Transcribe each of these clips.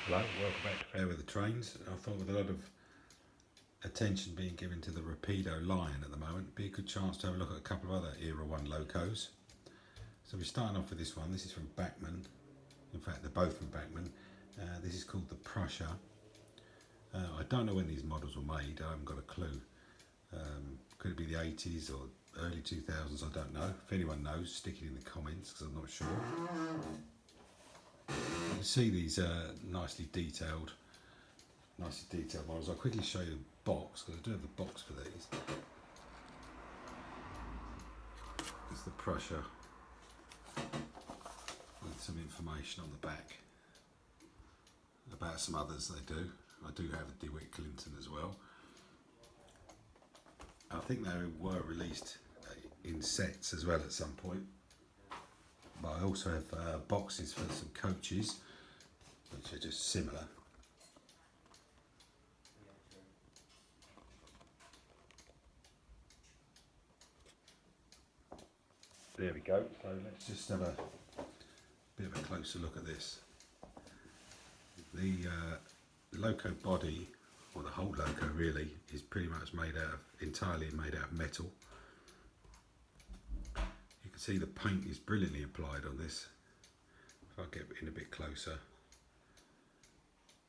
Hello, welcome back to Fair with the Trains. I thought with a lot of attention being given to the Rapido Lion at the moment, it'd be a good chance to have a look at a couple of other Era 1 locos. So we're starting off with this one. This is from Bachmann. In fact, they're both from Bachmann. This is called the Prussia. I don't know when these models were made. I haven't got a clue. Could it be the 80s or early 2000s? I don't know. If anyone knows, stick it in the comments because I'm not sure. You can see these nicely detailed models. I'll quickly show you the box because I do have the box for these. It's the Prussia with some information on the back about some others they do. I do have a DeWitt Clinton as well. I think they were released in sets as well at some point. But I also have boxes for some coaches, which are just similar. There we go. So let's just have a bit of a closer look at this. The loco body, or the whole loco really, is pretty much entirely made out of metal. You can see the paint is brilliantly applied on this. If I get in a bit closer,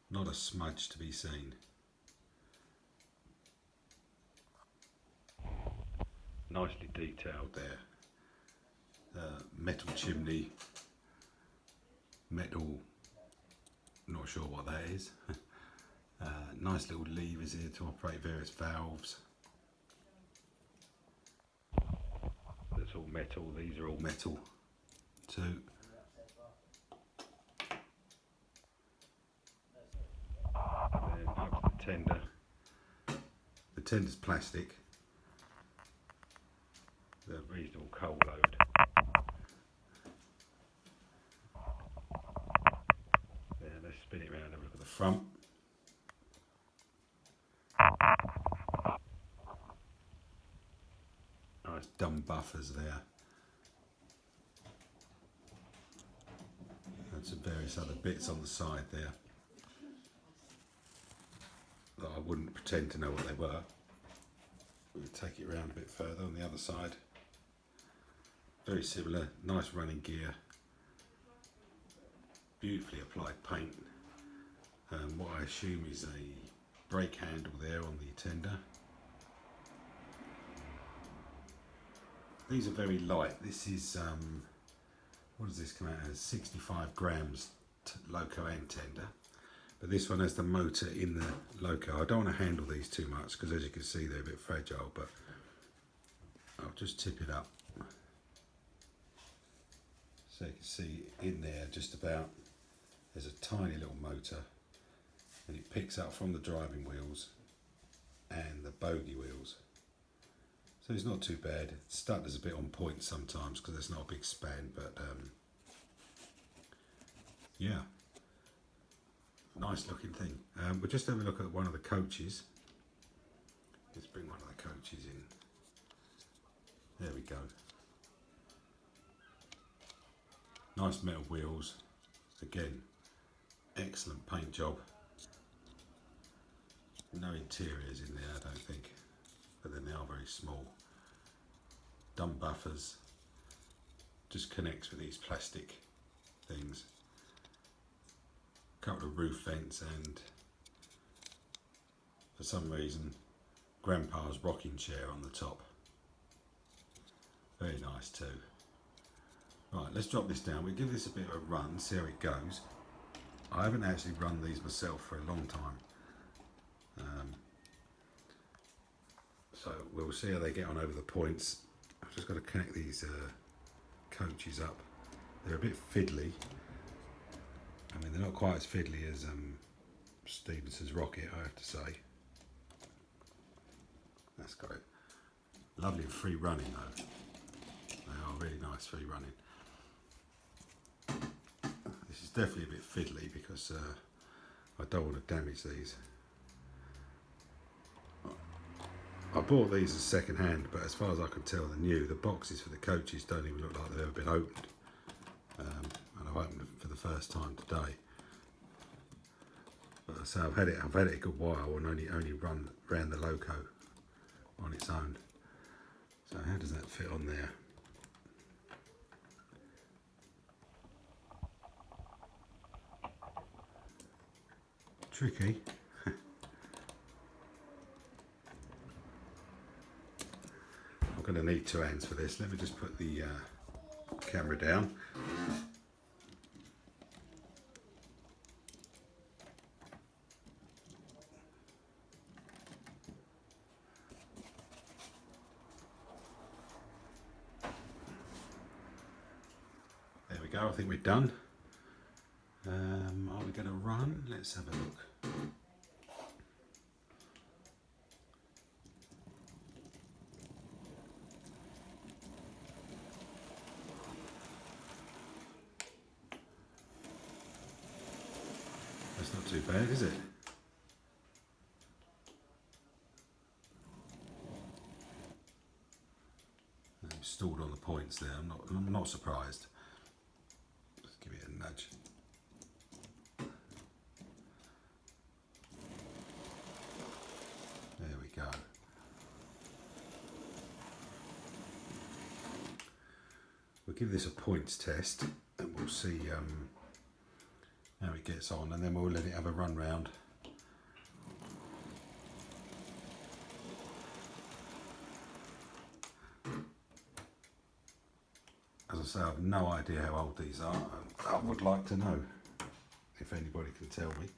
not a smudge to be seen. Nicely detailed there. Metal chimney, metal, not sure what that is. Nice little levers here to operate various valves. That's all metal, these are all metal too. Then up to the tender. The tender's plastic. The reasonable coal load. Yeah, let's spin it around and have a look at the front. Nice dumb buffers there. And some various other bits on the side there that I wouldn't pretend to know what they were. We'll take it around a bit further on the other side. Very similar, nice running gear. Beautifully applied paint. What I assume is a brake handle there on the tender. These are very light. This is, what does this come out as? 65 grams loco and tender. But this one has the motor in the loco. I don't want to handle these too much because as you can see they're a bit fragile, but I'll just tip it up. So you can see in there just about, there's a tiny little motor and it picks up from the driving wheels and the bogey wheels. So it's not too bad. It stutters a bit on point sometimes because it's not a big span, but yeah, nice looking thing. We'll just have a look at one of the coaches. Let's bring one of the coaches in. There we go. Nice metal wheels. Again, excellent paint job. No interiors in there, I don't think. But then they are very small. Dumb buffers. Just connects with these plastic things. A couple of roof vents and for some reason Grandpa's rocking chair on the top. Very nice too. Right, let's drop this down. We'll give this a bit of a run, see how it goes. I haven't actually run these myself for a long time. So we'll see how they get on over the points. I've just got to connect these coaches up. They're a bit fiddly. I mean, they're not quite as fiddly as Stephenson's Rocket, I have to say. That's got it. Lovely and free running though. They are really nice free running. This is definitely a bit fiddly because I don't want to damage these. I bought these as second hand, but as far as I can tell they're new. The boxes for the coaches don't even look like they've ever been opened. And I've opened them for the first time today. So I've had it a good while and only ran the loco on its own. So how does that fit on there? Tricky. I'm going to need 2 hands for this. Let me just put the camera down. There we go, I think we're done. Are we going to run? Let's have a look. That's not too bad, is it? I'm stalled on the points there. I'm not surprised. Just give it a nudge. There we go. We'll give this a points test and we'll see how it gets on, and then we'll let it have a run round. As I say, I have no idea how old these are. I would like to know if anybody can tell me.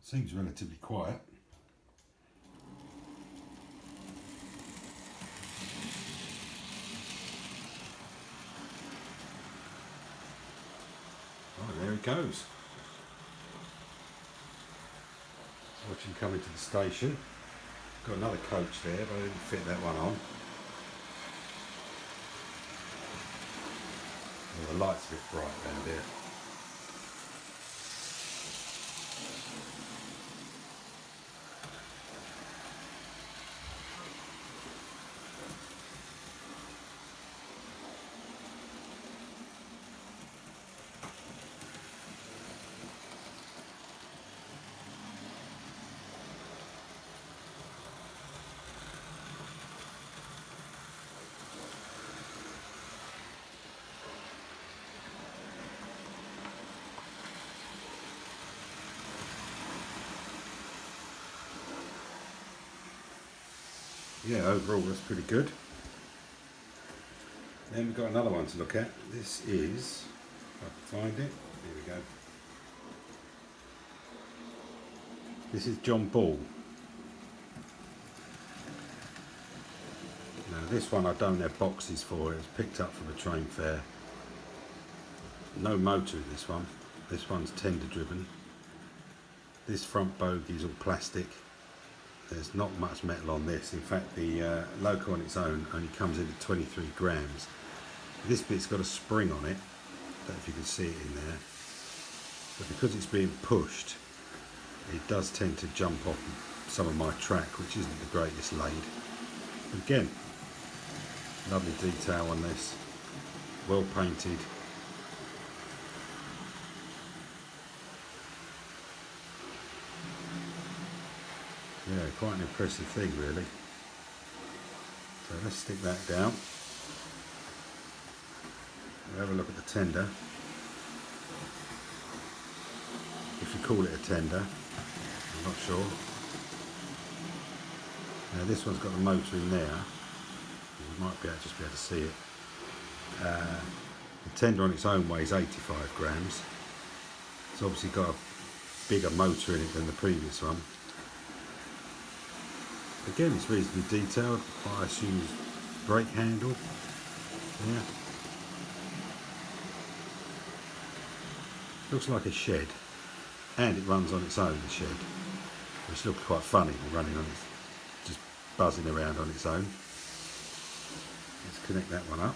Seems relatively quiet. Oh, there he goes. Watch him coming to the station. Got another coach there, but I didn't fit that one on. Oh, the light's a bit bright around here. Yeah, overall that's pretty good. Then we've got another one to look at. This is, if I can find it, here we go. This is John Bull. Now this one I don't have boxes for, it was picked up from a train fair. No motor in this one. This one's tender driven. This front bogey is all plastic. There's not much metal on this. In fact, the loco on its own only comes in at 23 grams. This bit's got a spring on it. I don't know if you can see it in there. But because it's being pushed, it does tend to jump off some of my track, which isn't the greatest laid. Again, lovely detail on this. Well painted. Yeah, quite an impressive thing really. So let's stick that down. We'll have a look at the tender. If you call it a tender, I'm not sure. Now this one's got the motor in there. You might just be able to see it. The tender on its own weighs 85 grams. It's obviously got a bigger motor in it than the previous one. Again, it's reasonably detailed. I assume it's brake handle. Yeah. Looks like a shed, and it runs on its own, the shed, which looks quite funny running on its, just buzzing around on its own. Let's connect that one up.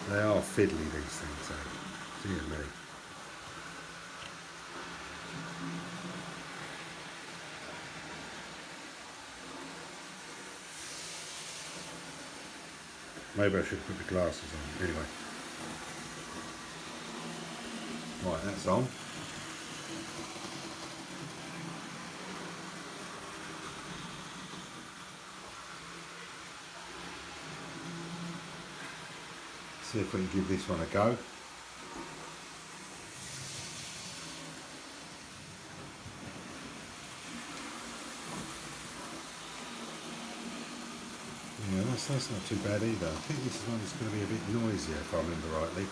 They are fiddly, these things, so dear me. Maybe I should put the glasses on. Anyway. Right, that's on. See if we can give this one a go. Yeah, that's not too bad either. I think this one is going to be a bit noisier if I remember rightly.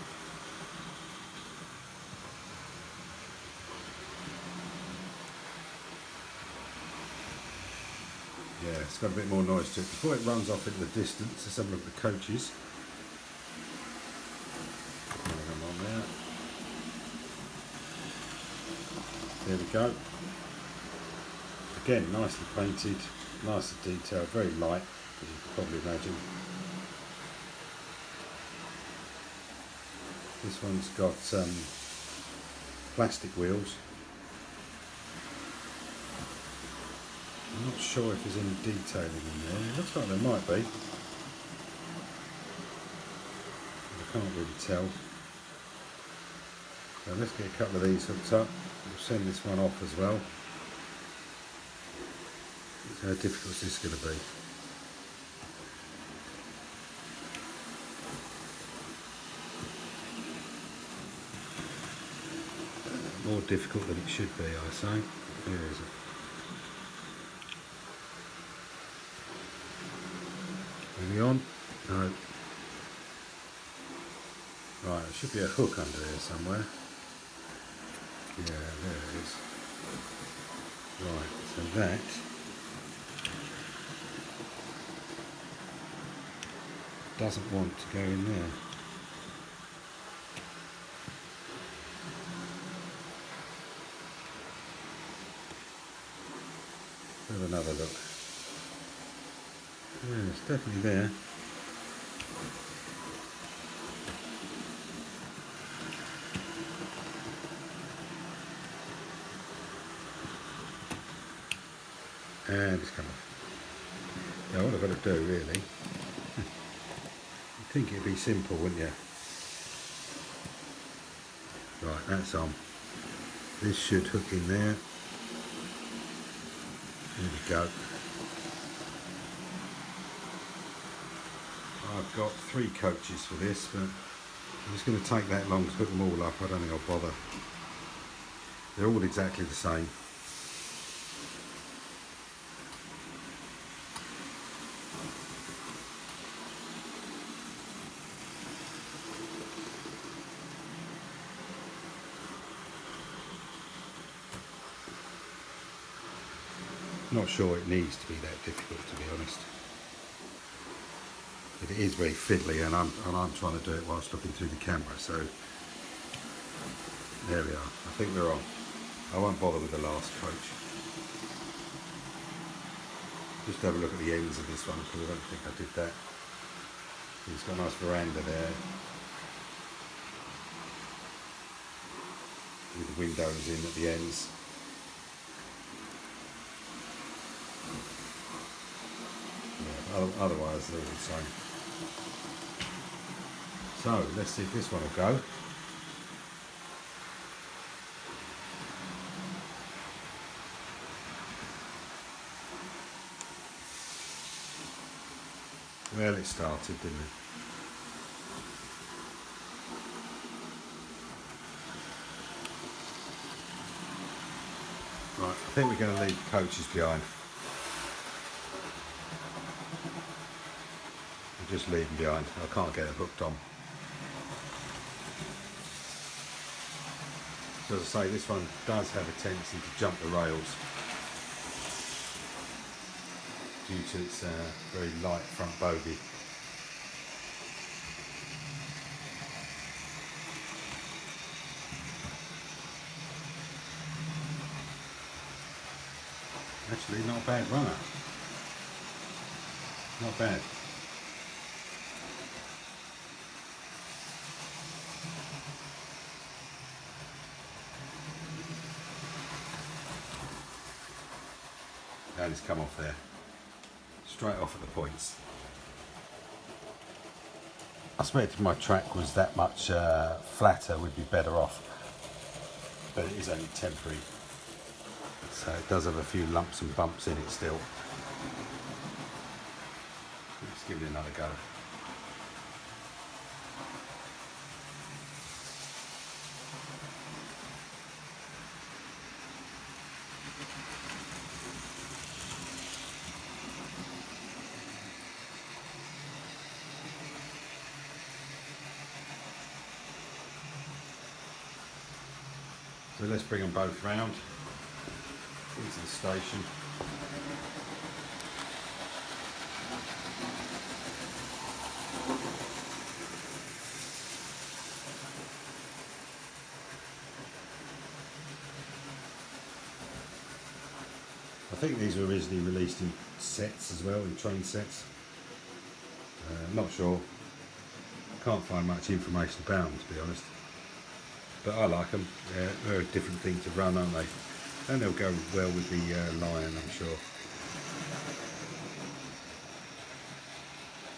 Yeah, it's got a bit more noise to it. Before it runs off into the distance, let's have a look at the coaches. Come on there. There we go. Again, nicely painted, nicely detailed, very light, as you can probably imagine. This one's got plastic wheels. I'm not sure if there's any detailing in there. It looks like there might be. I can't really tell. So let's get a couple of these hooked up. We'll send this one off as well. How difficult is this going to be? More difficult than it should be, I say. Where is it? Are we on? No. Right, there should be a hook under here somewhere. Yeah, there it is. Right, so that doesn't want to go in there. Have another look. Yeah, it's definitely there. And it's come off. Now what I've got to do really, you'd think it'd be simple, wouldn't you? Right, that's on. This should hook in there. There we go. I've got 3 coaches for this, but I'm just going to take that long to hook them all up. I don't think I'll bother. They're all exactly the same. Not sure it needs to be that difficult, to be honest. But it is very fiddly, and I'm trying to do it whilst looking through the camera. So there we are. I think we're on. I won't bother with the last coach. Just have a look at the ends of this one, because I don't think I did that. It's got a nice veranda there with the windows in at the ends. Otherwise they're all the same. So let's see if this one will go. Well, it started, didn't it? Right, I think we're going to leave the coaches behind. Just leave them behind. I can't get it hooked on. So as I say, this one does have a tendency to jump the rails due to its very light front bogey. Actually, not a bad runner. Not bad. And it's come off there, straight off at the points. I expected my track was that much flatter, would be better off, but it is only temporary, so it does have a few lumps and bumps in it still. Let's give it another go. So let's bring them both round into the station. I think these were originally released in sets as well, in train sets. Not sure. Can't find much information about them, to be honest. But I like them. They're a different thing to run, aren't they? And they'll go well with the Lion, I'm sure.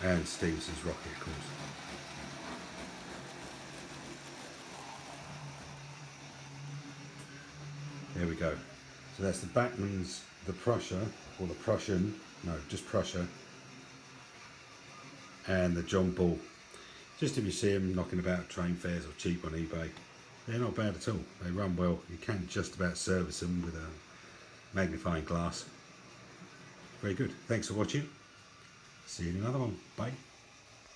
And Stevenson's Rocket, of course. There we go. So that's the Bachmann's The Prussia, or the Prussian, no, just Prussia, and the John Bull. Just if you see them knocking about train fares or cheap on eBay, they're not bad at all. They run well. You can just about service them with a magnifying glass. Very good. Thanks for watching. See you in another one. Bye.